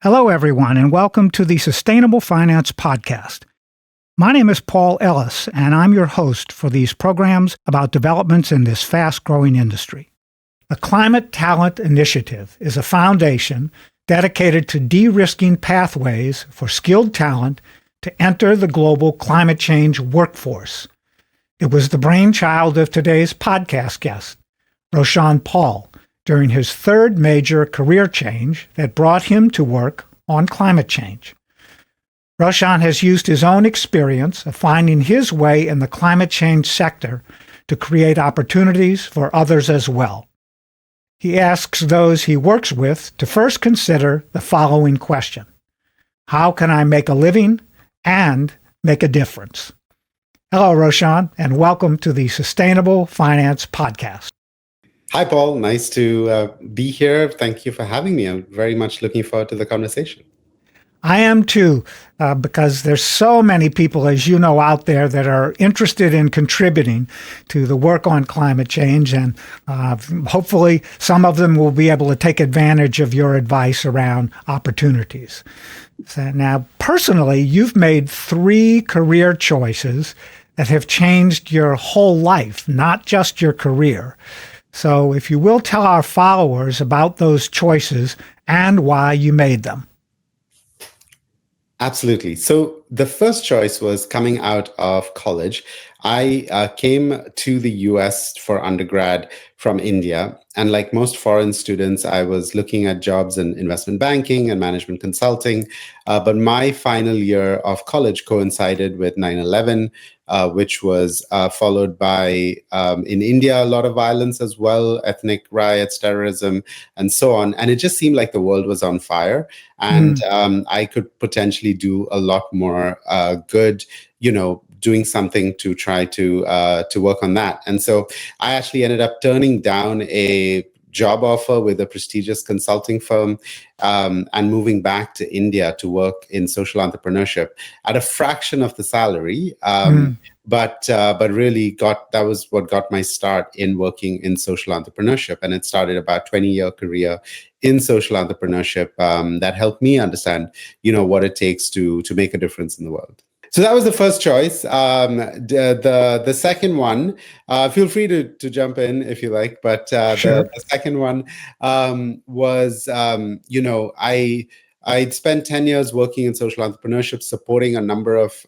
Hello, everyone, and welcome to the Sustainable Finance Podcast. My name is Paul Ellis, and I'm your host for these programs about developments in this fast-growing industry. The Climate Talent Initiative is a foundation dedicated to de-risking pathways for skilled talent to enter the global climate change workforce. It was the brainchild of today's podcast guest, Roshan Paul, during his third major career change that brought him to work on climate change. Roshan has used his own experience of finding his way in the climate change sector to create opportunities for others as well. He asks those he works with to first consider the following question: how can I make a living and make a difference? Hello, Roshan, and welcome to the Sustainable Finance Podcast. Hi, Paul. Nice to be here. Thank you for having me. I'm very much looking forward to the conversation. I am too, because there's so many people, as you know, out there that are interested in contributing to the work on climate change, and hopefully some of them will be able to take advantage of your advice around opportunities. So now, personally, you've made 3 career choices that have changed your whole life, not just your career. So if you will tell our followers about those choices and why you made them. Absolutely. So the first choice was coming out of college. I came to the US for undergrad from India. And like most foreign students, I was looking at jobs in investment banking and management consulting. But my final year of college coincided with 9/11, which was followed by, in India, a lot of violence as well, ethnic riots, terrorism, and so on. And it just seemed like the world was on fire. And I could potentially do a lot more good, doing something to try to work on that. And so I actually ended up turning down a job offer with a prestigious consulting firm and moving back to India to work in social entrepreneurship at a fraction of the salary. But really that was what got my start in working in social entrepreneurship. And it started about 20-year career in social entrepreneurship that helped me understand, what it takes to make a difference in the world. So that was the first choice. The second one, feel free to jump in if you like, but Sure. the second one was, I'd spent 10 years working in social entrepreneurship, supporting a number of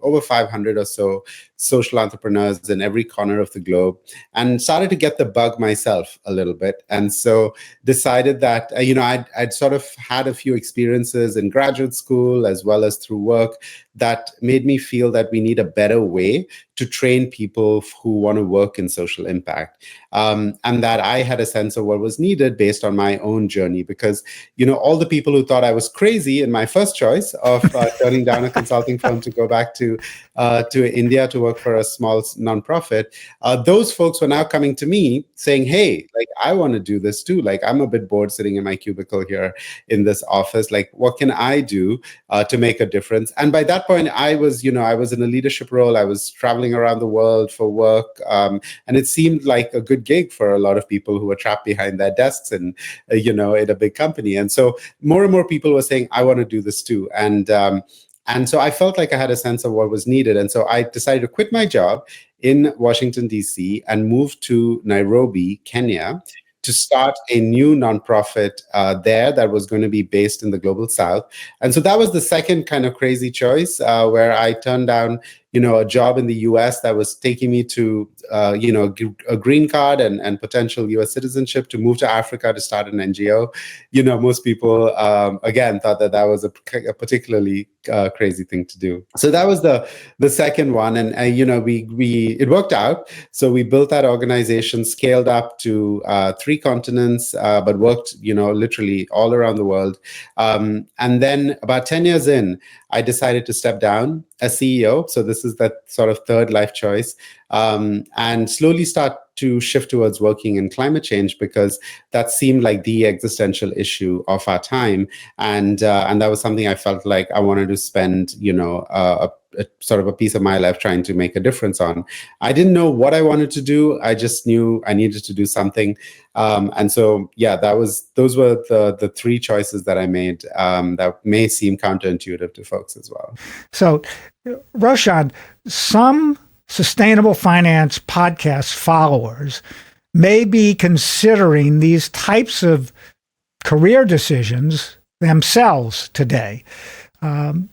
over 500 or so social entrepreneurs in every corner of the globe, and started to get the bug myself a little bit. And so decided that, I'd sort of had a few experiences in graduate school as well as through work that made me feel that we need a better way to train people who want to work in social impact. And that I had a sense of what was needed based on my own journey, because, all the people who thought I was crazy in my first choice of turning down a consulting firm to go back to India to work for a small nonprofit, those folks were now coming to me saying, hey, I want to do this too. I'm a bit bored sitting in my cubicle here in this office. What can I do to make a difference? And by that point, I was in a leadership role. I was traveling around the world for work. And it seemed like a good gig for a lot of people who were trapped behind their desks and, in a big company. And so more and more people were saying, I want to do this too. And so I felt like I had a sense of what was needed. And so I decided to quit my job in Washington, D.C. and move to Nairobi, Kenya, to start a new nonprofit there that was going to be based in the global south. And so that was the second kind of crazy choice where I turned down, a job in the US that was taking me to, a green card and potential US citizenship, to move to Africa to start an NGO. Most people, again, thought that was a particularly crazy thing to do. So that was the second one. And, it worked out. So we built that organization, scaled up to 3 continents, but worked, literally all around the world. And then about 10 years in, I decided to step down as CEO. So this is that sort of third life choice, and slowly start to shift towards working in climate change because that seemed like the existential issue of our time, and that was something I felt like I wanted to spend, a sort of a piece of my life trying to make a difference on. I didn't know what I wanted to do. I just knew I needed to do something. And so, yeah, those were the three choices that I made that may seem counterintuitive to folks as well. So, Roshan, some sustainable finance podcast followers may be considering these types of career decisions themselves today.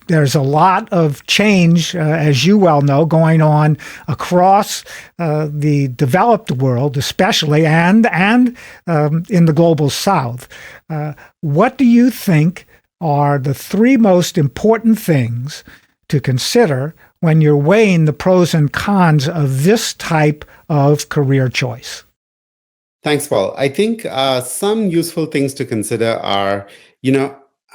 There's a lot of change, as you well know, going on across the developed world, especially, and in the global South. What do you think are the three most important things to consider when you're weighing the pros and cons of this type of career choice? Thanks, Paul. I think some useful things to consider are,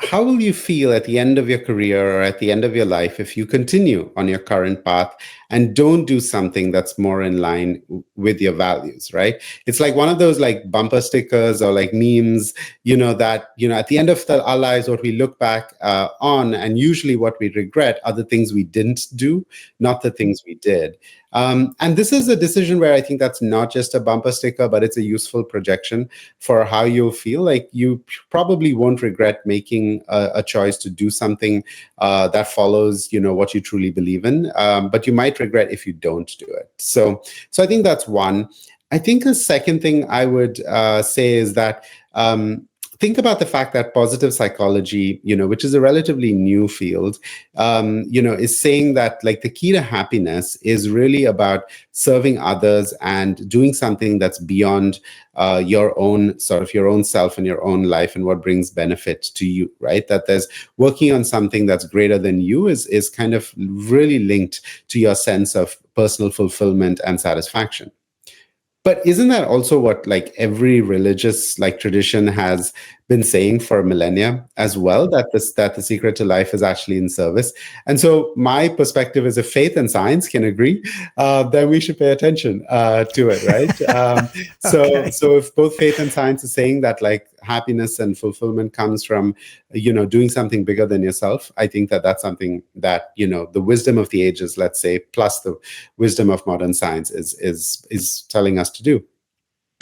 how will you feel at the end of your career or at the end of your life if you continue on your current path and don't do something that's more in line with your values, right? It's like one of those like bumper stickers or like memes, that, at the end of our lives, what we look back on, and usually what we regret are the things we didn't do, not the things we did. And this is a decision where I think that's not just a bumper sticker, but it's a useful projection for how you'll feel. Like you probably won't regret making a choice to do something that follows, what you truly believe in. But you might regret if you don't do it. So I think that's one. I think a second thing I would say is that think about the fact that positive psychology, which is a relatively new field, is saying that like the key to happiness is really about serving others and doing something that's beyond your own self and your own life and what brings benefit to you, right? That there's working on something that's greater than you is kind of really linked to your sense of personal fulfillment and satisfaction. But isn't that also what like every religious like tradition has been saying for millennia as well, that the secret to life is actually in service? And so my perspective is if faith and science can agree, then we should pay attention to it, right? So if both faith and science is saying that like happiness and fulfillment comes from, doing something bigger than yourself, I think that that's something that, the wisdom of the ages, let's say, plus the wisdom of modern science is telling us to do.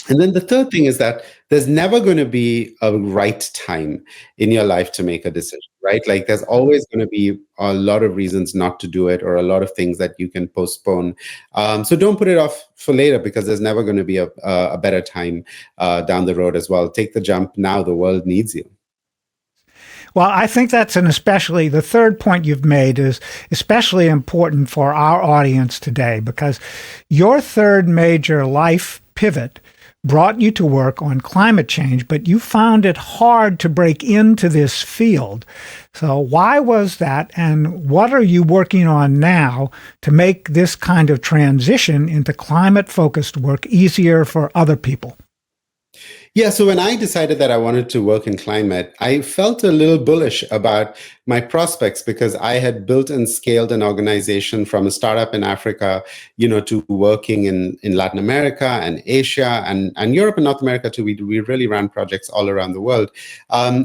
And then the third thing is that there's never going to be a right time in your life to make a decision, right? Like there's always going to be a lot of reasons not to do it or a lot of things that you can postpone. So don't put it off for later because there's never going to be a better time down the road as well. Take the jump now. The world needs you. Well, I think that's the third point you've made is especially important for our audience today because your third major life pivot brought you to work on climate change, but you found it hard to break into this field. So why was that? And what are you working on now to make this kind of transition into climate-focused work easier for other people? Yeah, so when I decided that I wanted to work in climate, I felt a little bullish about my prospects because I had built and scaled an organization from a startup in Africa, to working in Latin America and Asia and Europe and North America too. We really ran projects all around the world.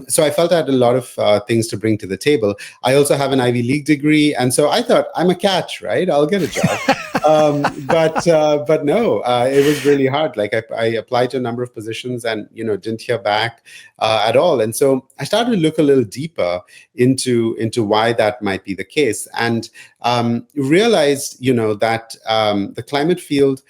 So I felt I had a lot of things to bring to the table. I also have an Ivy League degree. And so I thought, I'm a catch, right? I'll get a job. But no, it was really hard. Like I applied to a number of positions and, didn't hear back at all. And so I started to look a little deeper into why that might be the case and realized, that the climate field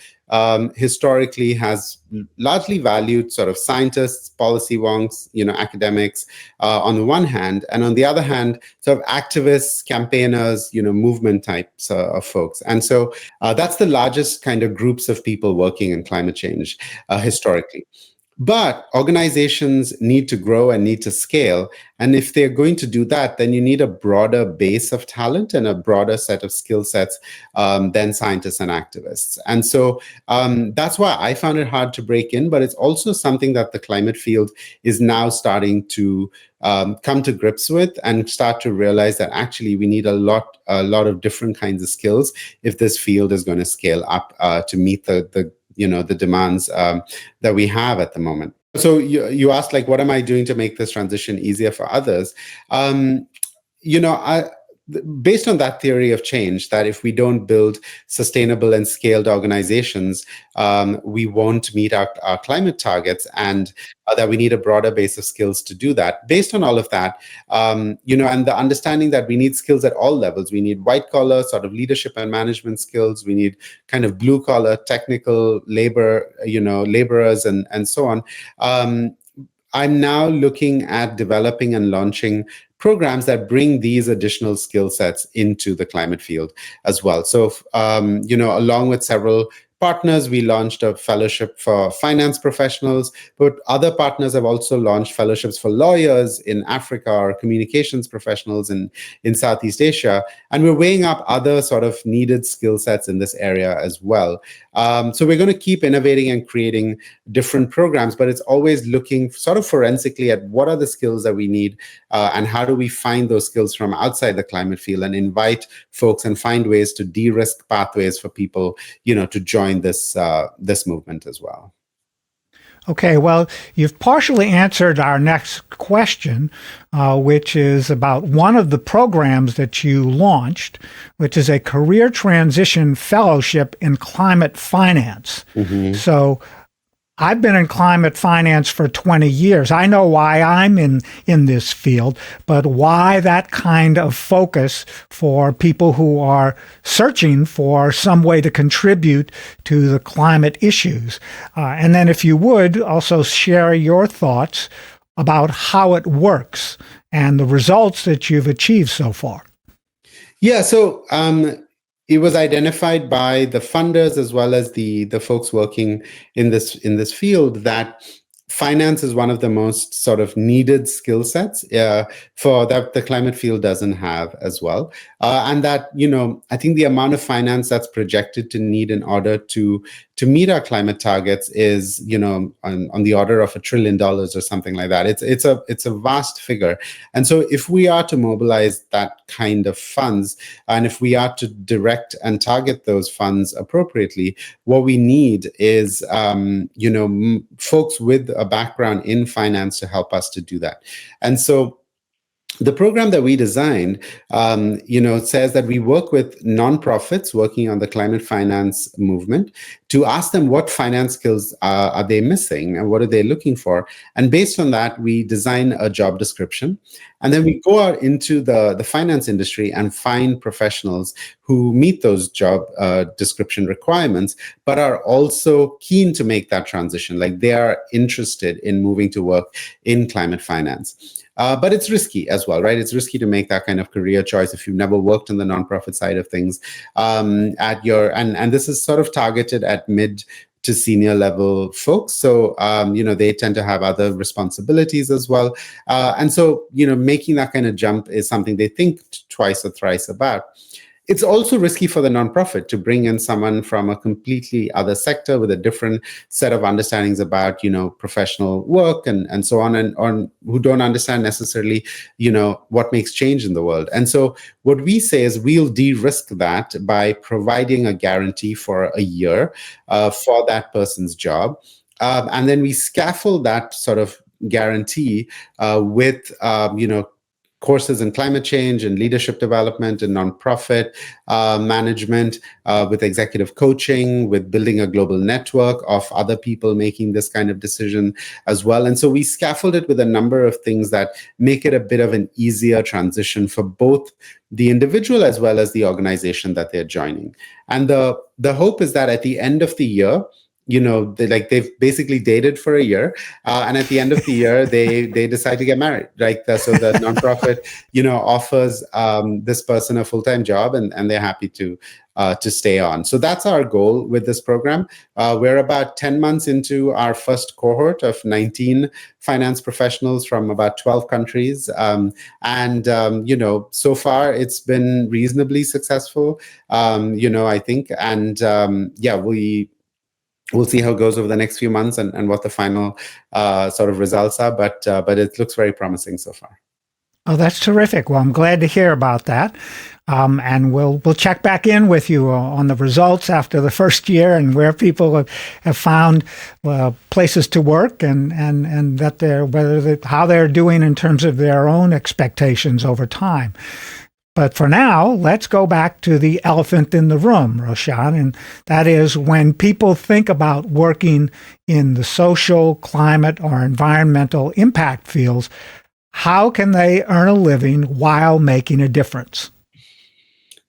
historically has largely valued sort of scientists, policy wonks, academics on the one hand, and on the other hand, sort of activists, campaigners, movement types of folks. And so that's the largest kind of groups of people working in climate change historically. But organizations need to grow and need to scale. And if they're going to do that, then you need a broader base of talent and a broader set of skill sets than scientists and activists. And so that's why I found it hard to break in. But it's also something that the climate field is now starting to come to grips with and start to realize that actually we need a lot of different kinds of skills if this field is going to scale up to meet the the demands that we have at the moment. So you asked, like, what am I doing to make this transition easier for others? Um, I based on that theory of change, that if we don't build sustainable and scaled organizations, we won't meet our climate targets, and that we need a broader base of skills to do that. Based on all of that, and the understanding that we need skills at all levels. We need white collar sort of leadership and management skills. We need kind of blue collar technical labor, laborers, and so on. I'm now looking at developing and launching programs that bring these additional skill sets into the climate field as well. So, along with several partners, we launched a fellowship for finance professionals, but other partners have also launched fellowships for lawyers in Africa, or communications professionals in Southeast Asia. And we're weighing up other sort of needed skill sets in this area as well. So we're going to keep innovating and creating different programs, but it's always looking sort of forensically at what are the skills that we need, and how do we find those skills from outside the climate field, and invite folks and find ways to de-risk pathways for people, to join this movement as well. Okay, well, you've partially answered our next question, which is about one of the programs that you launched, which is a career transition fellowship in climate finance. Mm-hmm. So I've been in climate finance for 20 years. I know why I'm in this field, but why that kind of focus for people who are searching for some way to contribute to the climate issues? And then if you would also share your thoughts about how it works and the results that you've achieved so far. Yeah, so it was identified by the funders as well as the folks working in this field that finance is one of the most sort of needed skill sets for that the climate field doesn't have as well. And that, I think the amount of finance that's projected to need in order to meet our climate targets is, on the order of $1 trillion or something like that. It's a vast figure. And so if we are to mobilize that kind of funds, and if we are to direct and target those funds appropriately, what we need is, folks with a background in finance to help us to do that. And so the program that we designed, says that we work with nonprofits working on the climate finance movement to ask them what finance skills are they missing and what are they looking for. And based on that, we design a job description. And then we go out into the finance industry and find professionals who meet those job description requirements, but are also keen to make that transition. Like, they are interested in moving to work in climate finance. But it's risky as well, right? It's risky to make that kind of career choice if you've never worked on the nonprofit side of things. And this is sort of targeted at mid to senior level folks. So, they tend to have other responsibilities as well. And so, making that kind of jump is something they think twice or thrice about. It's also risky for the nonprofit to bring in someone from a completely other sector with a different set of understandings about, professional work and so on, and who don't understand necessarily, what makes change in the world. And so what we say is we'll de-risk that by providing a guarantee for a year for that person's job. And then we scaffold that sort of guarantee with, courses in climate change and leadership development and nonprofit management, with executive coaching, with building a global network of other people making this kind of decision as well. And so we scaffold it with a number of things that make it a bit of an easier transition for both the individual as well as the organization that they're joining. And the hope is that at the end of the year, they've basically dated for a year, and at the end of the year they decide to get married, right? So the nonprofit offers this person a full-time job, and they're happy to stay on. So that's our goal with this program. We're about 10 months into our first cohort of 19 finance professionals from about 12 countries. So far it's been reasonably successful, I think. And we'll see how it goes over the next few months and what the final sort of results are, but it looks very promising so far. Oh, that's terrific. Well, I'm glad to hear about that. And we'll check back in with you on the results after the first year and where people have found places to work and that how they're doing in terms of their own expectations over time. But for now, let's go back to the elephant in the room, Roshan, and that is when people think about working in the social, climate, or environmental impact fields, how can they earn a living while making a difference?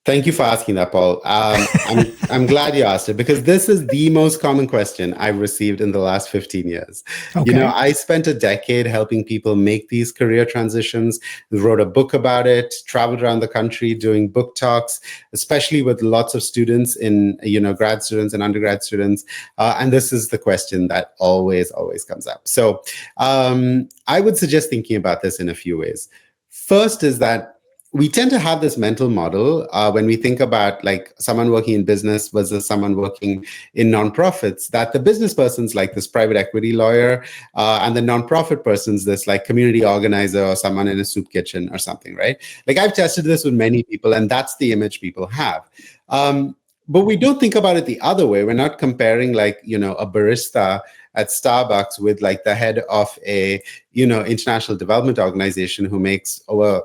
Thank you for asking that, Paul. I'm glad you asked it because this is the most common question I've received in the last 15 years. Okay. I spent a decade helping people make these career transitions, wrote a book about it, traveled around the country doing book talks, especially with lots of students in, grad students and undergrad students. And this is the question that always comes up. So I would suggest thinking about this in a few ways. First is that we tend to have this mental model when we think about like someone working in business versus someone working in nonprofits, that the business person's like this private equity lawyer and the nonprofit person's this like community organizer or someone in a soup kitchen or something, right? Like I've tested this with many people and that's the image people have. But we don't think about it the other way. We're not comparing like, a barista at Starbucks with like the head of a, international development organization who makes over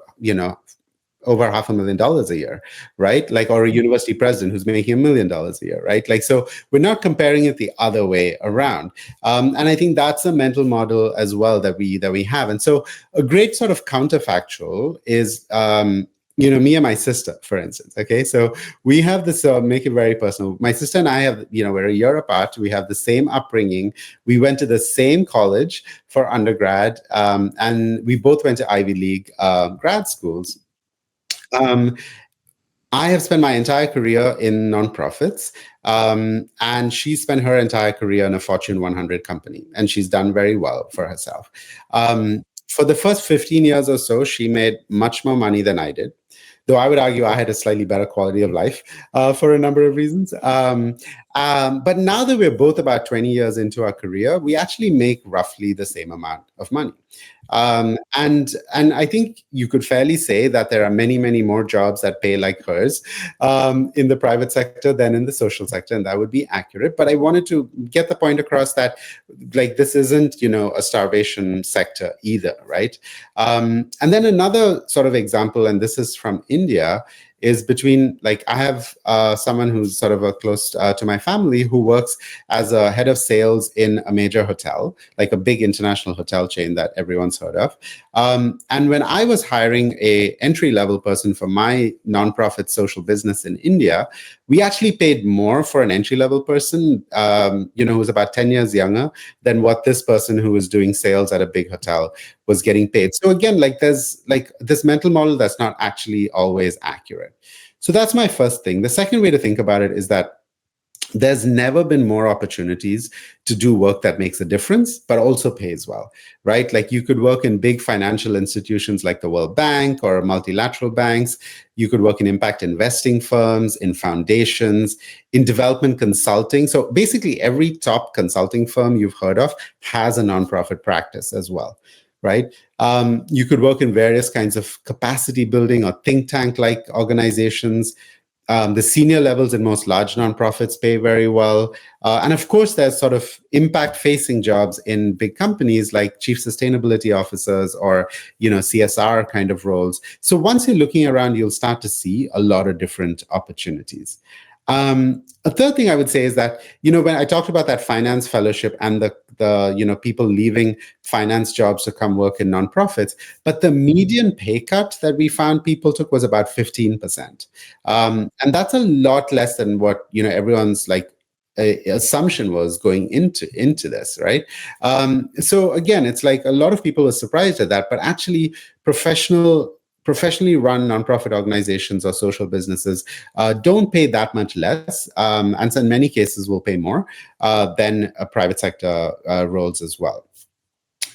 $500,000 a year, right? Like, or a university president who's making $1 million a year, right? Like, so we're not comparing it the other way around. And I think that's a mental model as well that we have. And so a great sort of counterfactual is, me and my sister, for instance. Okay, so we have this. Make it very personal. My sister and I have, we're a year apart. We have the same upbringing. We went to the same college for undergrad, and we both went to Ivy League grad schools. I have spent my entire career in nonprofits, and she spent her entire career in a Fortune 100 company, and she's done very well for herself. For the first 15 years or so, she made much more money than I did, though I would argue I had a slightly better quality of life for a number of reasons. But now that we're both about 20 years into our career, we actually make roughly the same amount of money. And I think you could fairly say that there are many, many more jobs that pay like hers in the private sector than in the social sector, and that would be accurate. But I wanted to get the point across that, like, this isn't, a starvation sector either, right? And then another sort of example, and this is from India, is between, like, I have someone who's sort of close to my family who works as a head of sales in a major hotel, like a big international hotel chain that everyone's heard of. And when I was hiring a entry-level person for my nonprofit social business in India, we actually paid more for an entry-level person, who was about 10 years younger than what this person who was doing sales at a big hotel was getting paid. So again, like there's like this mental model that's not actually always accurate. So that's my first thing. The second way to think about it is that there's never been more opportunities to do work that makes a difference, but also pays well, right? Like you could work in big financial institutions like the World Bank or multilateral banks. You could work in impact investing firms, in foundations, in development consulting. So basically every top consulting firm you've heard of has a nonprofit practice as well, right? You could work in various kinds of capacity building or think tank-like organizations. The senior levels in most large nonprofits pay very well. And of course, there's sort of impact-facing jobs in big companies like chief sustainability officers or, CSR kind of roles. So once you're looking around, you'll start to see a lot of different opportunities. A third thing I would say is that, when I talked about that finance fellowship and the people leaving finance jobs to come work in nonprofits, but the median pay cut that we found people took was about 15%. And that's a lot less than what, everyone's like assumption was going into this, right? So again, it's like a lot of people were surprised at that, but actually professionally run nonprofit organizations or social businesses don't pay that much less, and so in many cases will pay more than private sector roles as well.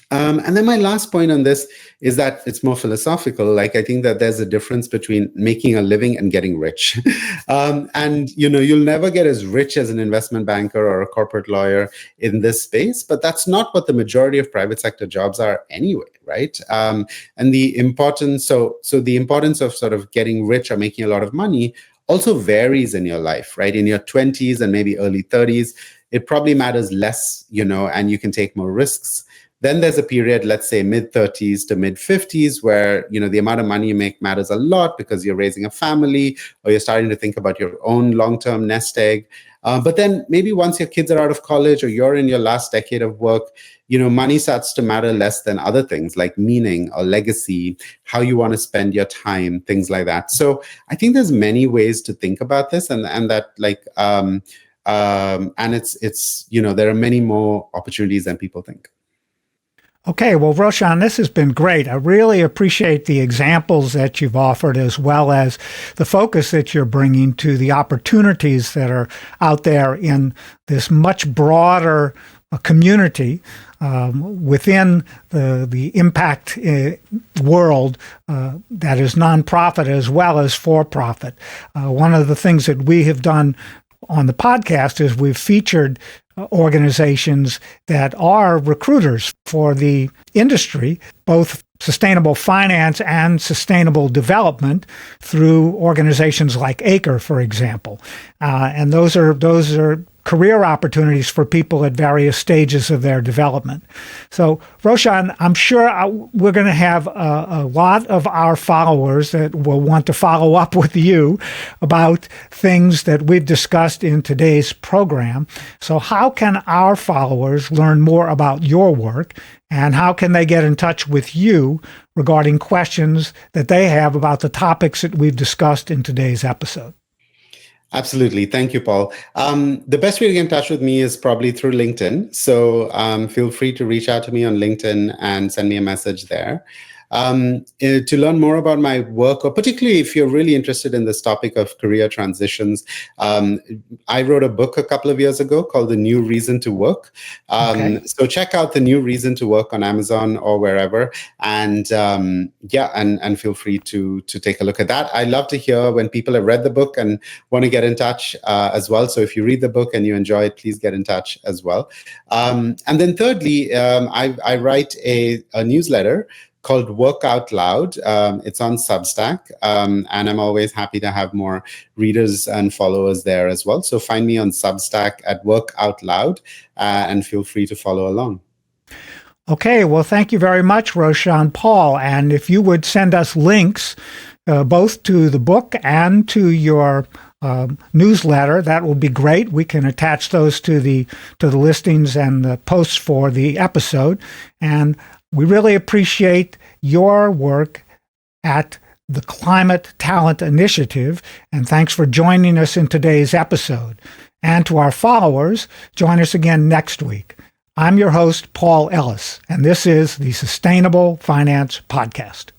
And then my last point on this is that it's more philosophical. Like, I think that there's a difference between making a living and getting rich. And, you'll never get as rich as an investment banker or a corporate lawyer in this space, but that's not what the majority of private sector jobs are anyway, right? And the importance, so the importance of sort of getting rich or making a lot of money also varies in your life, right? In your 20s and maybe early 30s, it probably matters less, and you can take more risks. Then there's a period, let's say mid 30s to mid 50s, where the amount of money you make matters a lot because you're raising a family or you're starting to think about your own long-term nest egg. But then maybe once your kids are out of college or you're in your last decade of work, money starts to matter less than other things like meaning or legacy, how you want to spend your time, things like that. So I think there's many ways to think about this, and that and it's there are many more opportunities than people think. Okay, well, Roshan, this has been great. I really appreciate the examples that you've offered, as well as the focus that you're bringing to the opportunities that are out there in this much broader community within the impact world that is nonprofit as well as for-profit. One of the things that we have done on the podcast is we've featured organizations that are recruiters for the industry, both sustainable finance and sustainable development, through organizations like ACRE, for example. And those are career opportunities for people at various stages of their development. So, Roshan, I'm sure we're going to have a lot of our followers that will want to follow up with you about things that we've discussed in today's program. So how can our followers learn more about your work, and how can they get in touch with you regarding questions that they have about the topics that we've discussed in today's episode? Absolutely. Thank you, Paul. The best way to get in touch with me is probably through LinkedIn. So feel free to reach out to me on LinkedIn and send me a message there. To learn more about my work, or particularly if you're really interested in this topic of career transitions, I wrote a book a couple of years ago called The New Reason to Work. So check out The New Reason to Work on Amazon or wherever, and and feel free to take a look at that. I love to hear when people have read the book and want to get in touch as well. So if you read the book and you enjoy it, please get in touch as well. And then thirdly, I write a newsletter called Work Out Loud. It's on Substack, and I'm always happy to have more readers and followers there as well. So find me on Substack at Work Out Loud, and feel free to follow along. Okay, well, thank you very much, Roshan Paul. And if you would send us links both to the book and to your newsletter, that will be great. We can attach those to the listings and the posts for the episode. And we really appreciate your work at the Climate Talent Initiative, and thanks for joining us in today's episode. And to our followers, join us again next week. I'm your host, Paul Ellis, and this is the Sustainable Finance Podcast.